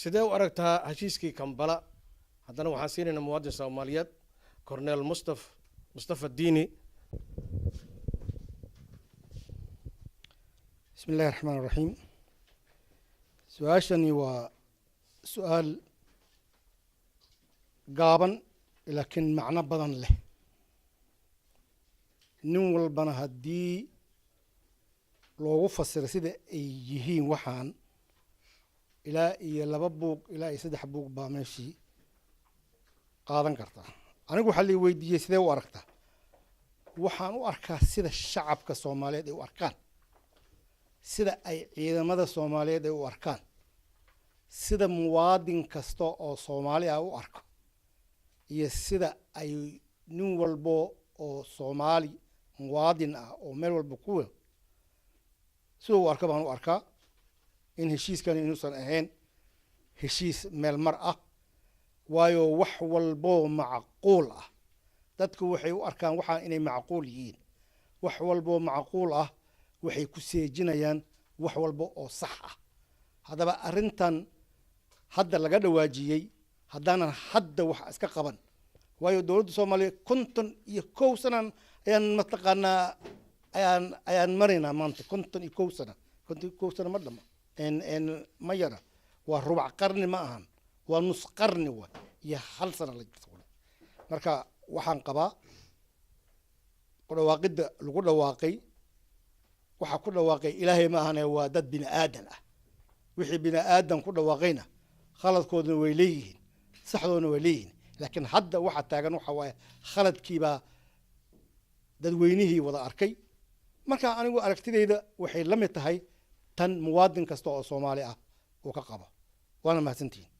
sidee u aragtaa heshiiskii Kampala haddana waxaan siinaynaa muwaadin Soomaaliyeed Cornel Mustafa Diini. بسم الله الرحمن الرحيم. سؤاشني وسؤال قابن لكن معنى بدن له نول بنا هدي لو فسر سيده يهين وحان إلى يلببوك إلى يسدح بوك بامشي قادن كرتا أنا أقول حلي ويدي سيده وأركته وحان وأركا سيده الشعب كصومالي دي وأركان sida ay ciidamada Soomaaliyeed ay u arkaan sida muwaadin kasta oo Soomaali ah u arko iyo sida ay nin walbo oo Soomaali muwaadin ah oo meel walba ku weyn soo u arka baan u arkaa in heshiiskan inuusan ahayn heshiis meel mar ah waayo wax walbo macquul ah dadku waxay u arkaan waxaan inay macquul yihiin wax walbo macquul ah waxay ku seejinayaan wax walba oo sax ah hadaba arintan hadda laga dhawaajiyay haddana hadda wax iska qaban waayo dawladda Soomaaliya 51 sano ayaan mataqaanaa ayaan marina maanta 51 sano 51 sano ma dhama en ma yara waa rubac qarni ma ahan waa nus qarni waa iyo hal sano la jirto marka waxaan qabaa dhawaaqida lagu dhawaaqay waxa ku dhawaaqay Ilaahay ma ahane waa dad bini aadan ah wixii bini aadan ku dhawaaqayna khaladkoodna way leeyihiin saxdoodna way leeyihiin laakiin hadda waxa taagan waxa waay khaladkiiba dadweynihii wada arkay marka anigu aragtidayda waxay la mid tahay tan muwaadin kasta oo Soomaali ah oo ka qabo waana mahadsantihiin